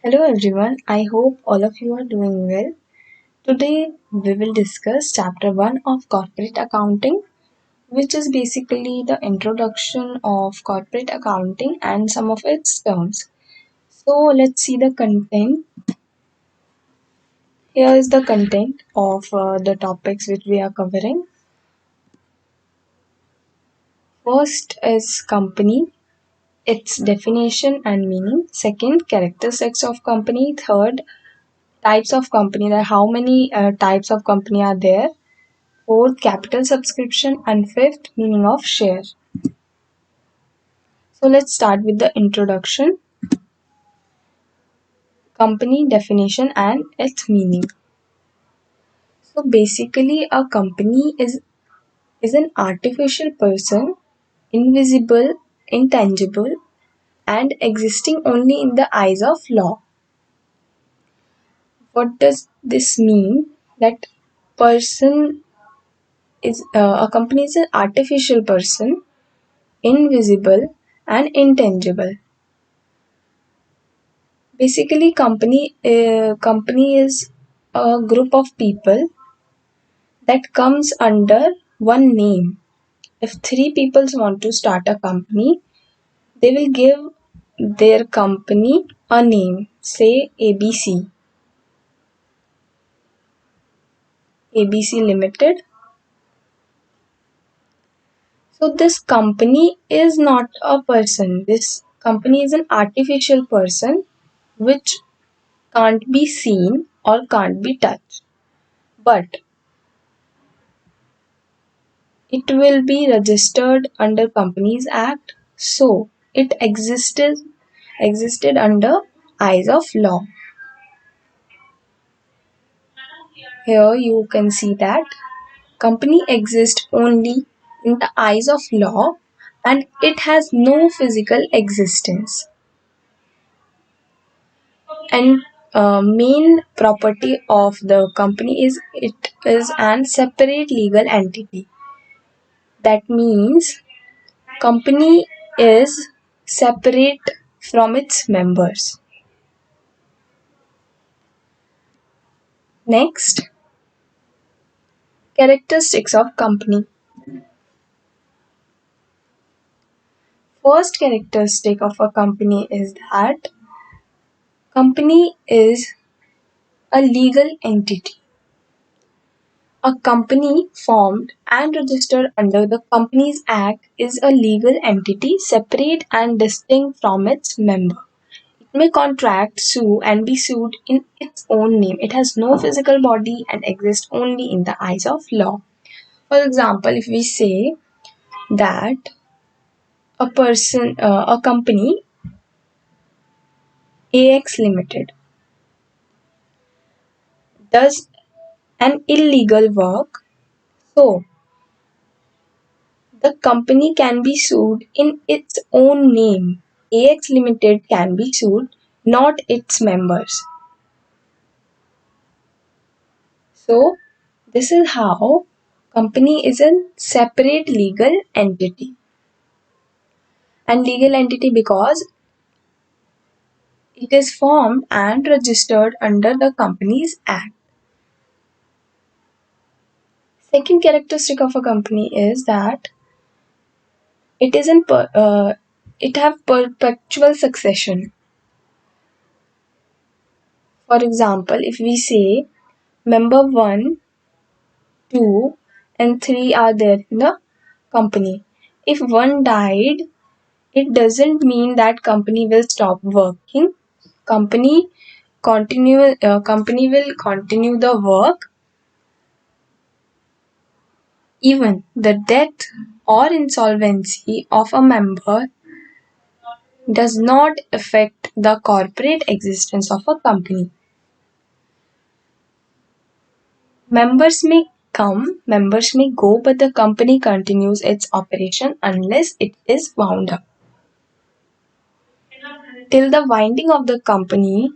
Hello everyone, I hope all of you are doing well. Today we will discuss chapter 1 of corporate accounting, which is basically the introduction of corporate accounting and some of its terms. So let's see the content. Here is the content of the topics which we are covering. First is company, its definition and meaning. Second, characteristics of company. Third, types of company, that how many types of company are there. Fourth, capital subscription, and fifth, meaning of share. So let's start with the introduction, company definition and its meaning. So basically a company is an artificial person, invisible, intangible, and existing only in the eyes of law. What does this mean? That person is a company is an artificial person, invisible and intangible. Basically, company is a group of people that comes under one name. If three people want to start a company, they will give their company a name, say ABC, ABC Limited. So this company is not a person. This company is an artificial person which can't be seen or can't be touched. But it will be registered under Companies Act, so it existed under eyes of law. Here you can see that company exists only in the eyes of law and it has no physical existence. And main property of the company is it is an separate legal entity. That means company is separate from its members. Next, characteristics of company. First characteristic of a company is that company is a legal entity. A company formed and registered under the Companies Act is a legal entity separate and distinct from its member. It may contract, sue, and be sued in its own name. It has no physical body and exists only in the eyes of law. For example, if we say that a company AX Limited does an illegal work, so the company can be sued in its own name. AX Limited can be sued, not its members. So this is how company is a separate legal entity. And legal entity because it is formed and registered under the Companies Act. Second characteristic of a company is that it have perpetual succession. For example, if we say member 1, 2 and 3 are there in the company. If one died, it doesn't mean that company will stop working. Company will continue the work. Even the death or insolvency of a member does not affect the corporate existence of a company. Members may come, members may go, but the company continues its operation unless it is wound up. Till the winding of the company,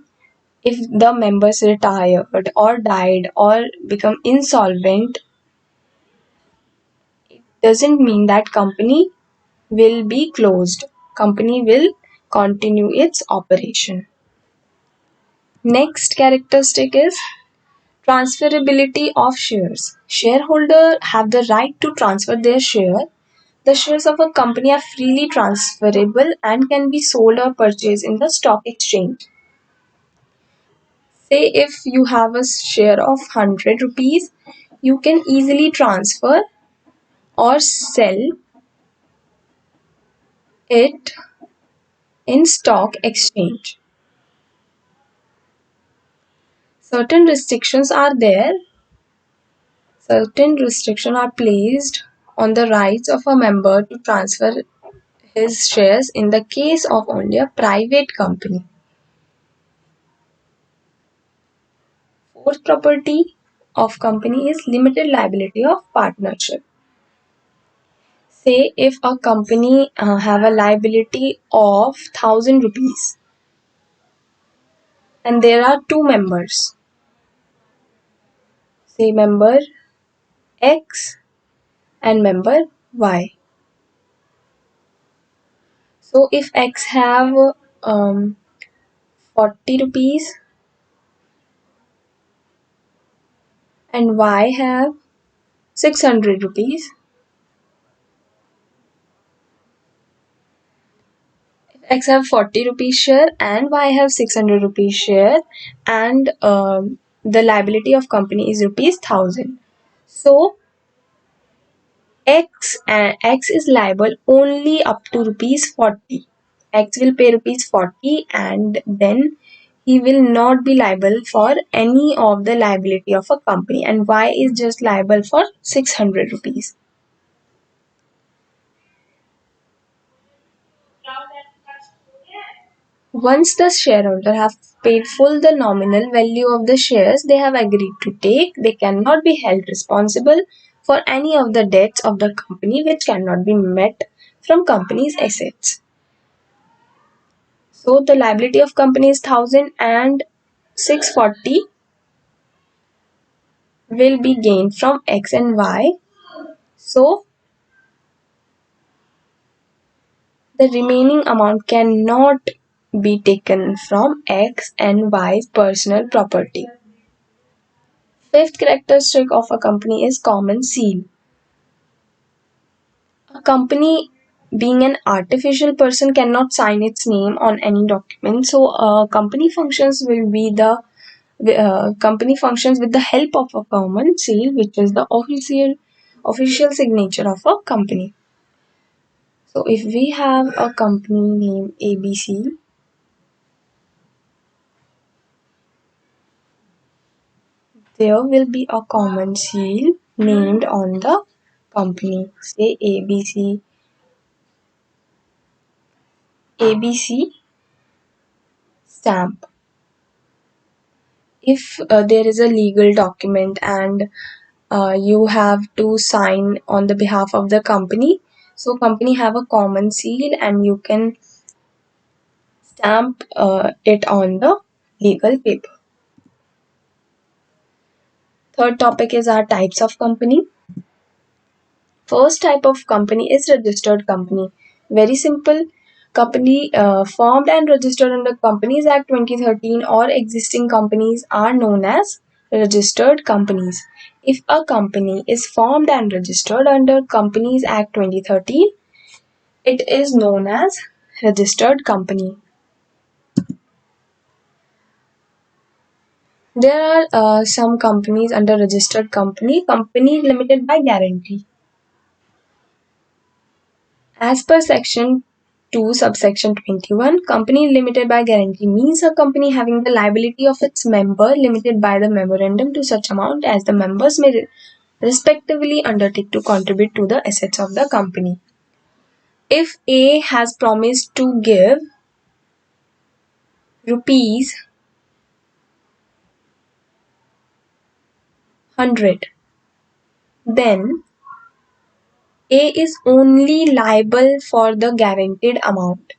if the members retired or died or become insolvent, it doesn't mean that company will be closed. Company will continue its operation. Next characteristic is transferability of shares. Shareholders have the right to transfer their share. The shares of a company are freely transferable and can be sold or purchased in the stock exchange. Say if you have a share of 100 rupees, you can easily transfer or sell it in stock exchange. Certain restrictions are there. Certain restrictions are placed on the rights of a member to transfer his shares in the case of only a private company. Fourth property of company is limited liability of partnership. Say if a company have a liability of 1000 rupees and there are two members, say member X and member Y. So if X have 40 rupees and Y have 600 rupees, X have 40 rupees share and Y have 600 rupees share, and the liability of company is rupees 1000. So X is liable only up to rupees 40. X will pay rupees 40 and then he will not be liable for any of the liability of a company, and Y is just liable for 600 rupees. Once the shareholder have paid full the nominal value of the shares they have agreed to take, they cannot be held responsible for any of the debts of the company which cannot be met from company's assets. So the liability of company is 1000 and 640 will be gained from X and Y. So the remaining amount cannot be taken from X and Y's personal property. Fifth characteristic of a company is common seal. A company, being an artificial person, cannot sign its name on any document. So, company functions with the help of a common seal, which is the official signature of a company. So, if we have a company name ABC, there will be a common seal named on the company. Say ABC stamp. If there is a legal document and you have to sign on the behalf of the company, so company have a common seal and you can stamp it on the legal paper. Third topic is our types of company. First type of company is registered company. Very simple. Company formed and registered under Companies Act 2013 or existing companies are known as registered companies. If a company is formed and registered under Companies Act 2013, it is known as registered company. There are some companies under registered company limited by guarantee. As per section 2 subsection 21, company limited by guarantee means a company having the liability of its member limited by the memorandum to such amount as the members may respectively undertake to contribute to the assets of the company. If A has promised to give rupees 100, then A is only liable for the guaranteed amount.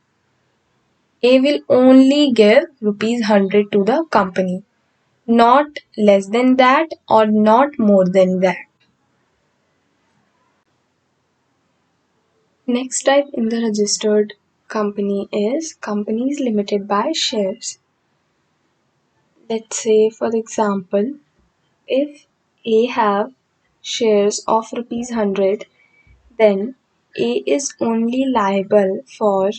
A will only give rupees 100 to the company, not less than that or not more than that. Next type in the registered company is companies limited by shares. Let's say, for example, if A have shares of rupees 100, then A is only liable for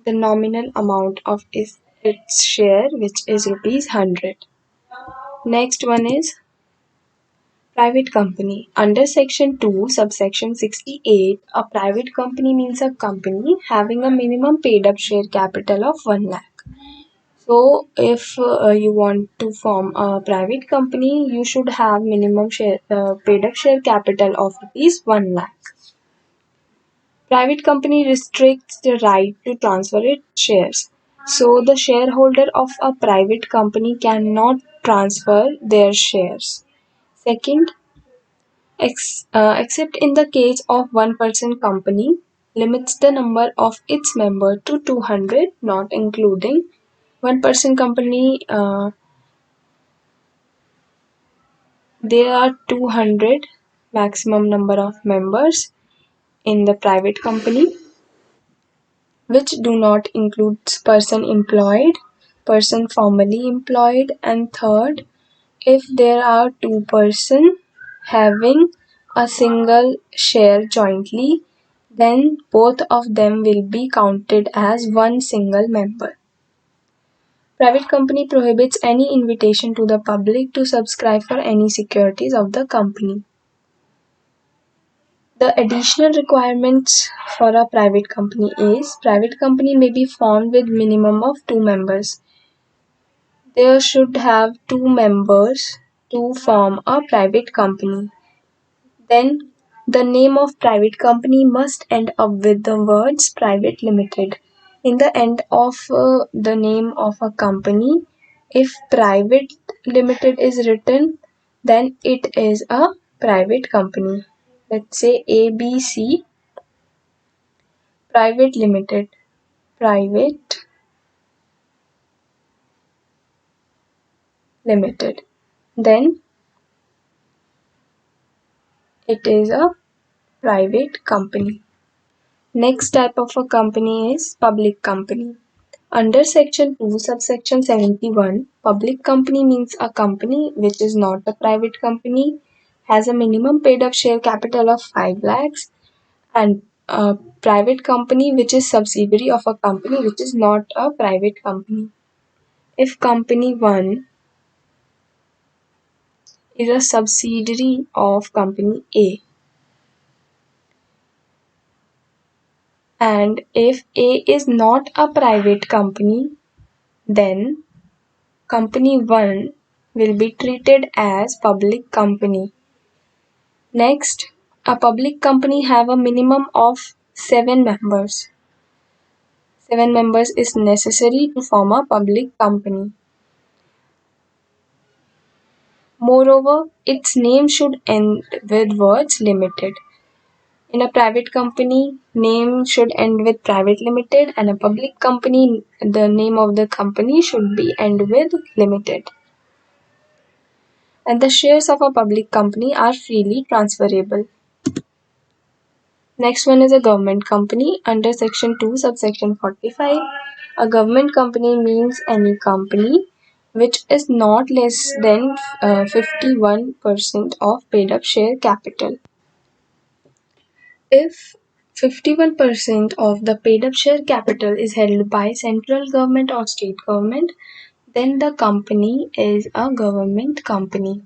the nominal amount of its share, which is rupees 100. Next one is private company. Under section 2, subsection 68, a private company means a company having a minimum paid up share capital of 1 lakh. So, if you want to form a private company, you should have minimum paid up share capital of rupees 1 lakh. Private company restricts the right to transfer its shares. So, the shareholder of a private company cannot transfer their shares. Second, except in the case of one-person company, limits the number of its member to 200, not including one-person company. There are 200 maximum number of members in the private company, which do not include person employed, person formally employed, and third, if there are two persons having a single share jointly, then both of them will be counted as one single member. Private company prohibits any invitation to the public to subscribe for any securities of the company. The additional requirements for a private company is private company may be formed with minimum of 2 members. There should have 2 members to form a private company. Then the name of private company must end up with the words private limited. In the end of the name of a company, if private limited is written, then it is a private company. Let's say ABC Private Limited. Private Limited. Then it is a private company. Next type of a company is public company. Under section 2, subsection 71, public company means a company which is not a private company, has a minimum paid up share capital of 5 lakhs, and a private company which is subsidiary of a company which is not a private company. If company 1 is a subsidiary of company A, and if A is not a private company, then company 1 will be treated as public company. Next, a public company have a minimum of 7 members. 7 members is necessary to form a public company. Moreover, its name should end with words limited. In a private company, name should end with private limited, and a public company, the name of the company should be end with limited. And the shares of a public company are freely transferable. Next one is a government company. Under section 2, subsection 45, a government company means any company which is not less than 51% of paid up share capital. If 51% of the paid up share capital is held by central government or state government, then the company is a government company.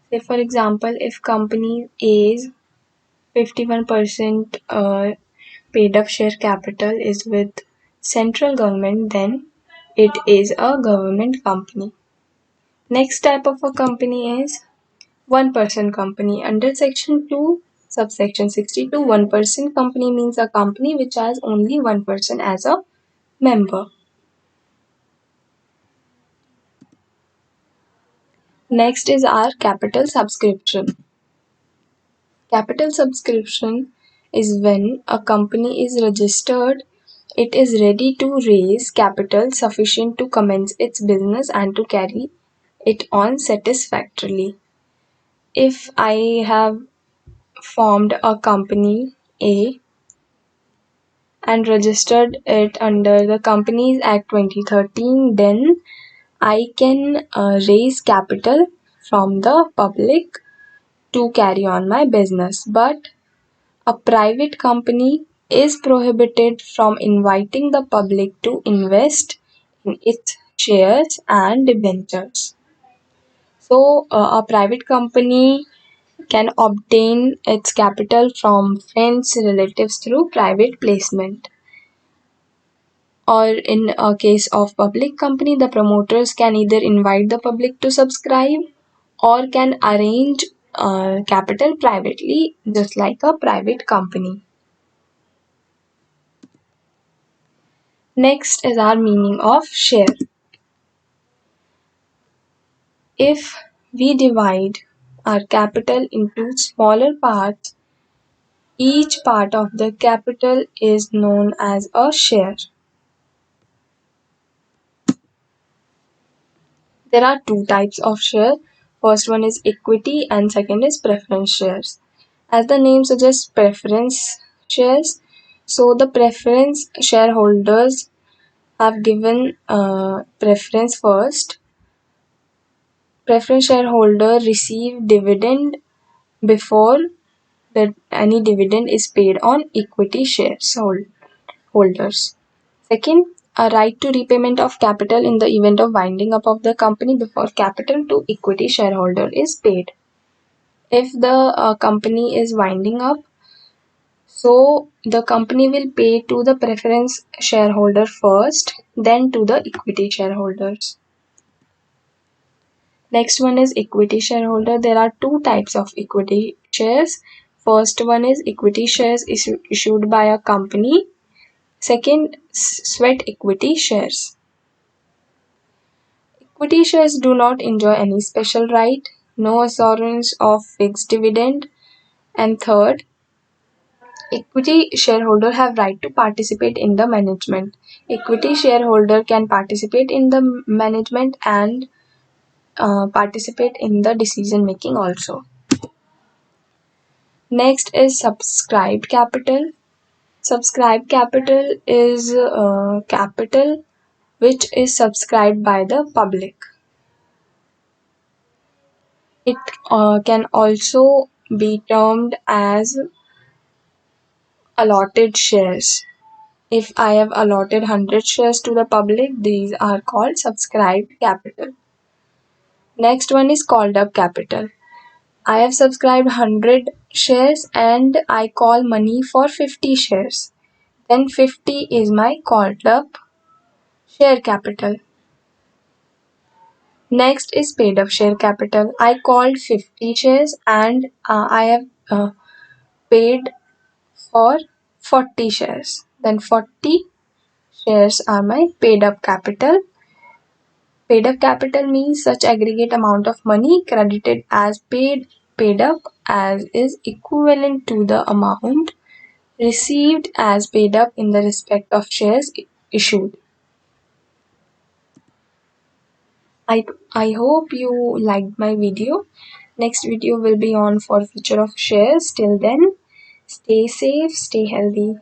Say for example, if company A's 51% paid up share capital is with central government, then it is a government company. Next type of a company is one-person company. Under section 2, subsection 62, one-person company means a company which has only one person as a member. Next is our capital subscription. Capital subscription is when a company is registered, it is ready to raise capital sufficient to commence its business and to carry it on satisfactorily. If I have formed a company A and registered it under the Companies Act 2013, then I can raise capital from the public to carry on my business, but a private company is prohibited from inviting the public to invest in its shares and debentures. So, a private company can obtain its capital from friends, relatives through private placement. Or in a case of public company, the promoters can either invite the public to subscribe or can arrange capital privately, just like a private company. Next is our meaning of share. If we divide our capital into smaller parts, each part of the capital is known as a share. There are two types of share. First one is equity and second is preference shares. As the name suggests, preference shares. So the preference shareholders have given preference first. Preference shareholder receive dividend before that any dividend is paid on equity shares holders. Second, a right to repayment of capital in the event of winding up of the company before capital to equity shareholder is paid. If the company is winding up, so the company will pay to the preference shareholder first, then to the equity shareholders. Next one is equity shareholder. There are two types of equity shares. First one is equity shares issued by a company. Second, sweat equity shares. Equity shares do not enjoy any special right, no assurance of fixed dividend, and third, equity shareholder have right to participate in the management. Equity shareholder can participate in the management and participate in the decision making also. Next is subscribed capital. Subscribed capital is capital which is subscribed by the public. It can also be termed as allotted shares. If I have allotted 100 shares to the public, these are called subscribed capital. Next one is called up capital. I have subscribed 100 shares and I call money for 50 shares. Then 50 is my called up share capital. Next is paid up share capital. I called 50 shares and I have paid for 40 shares. Then 40 shares are my paid up capital. Paid up capital means such aggregate amount of money credited as paid up as is equivalent to the amount received as paid up in the respect of shares issued. I hope you liked my video. Next video will be on for future of shares. Till then, stay safe, stay healthy.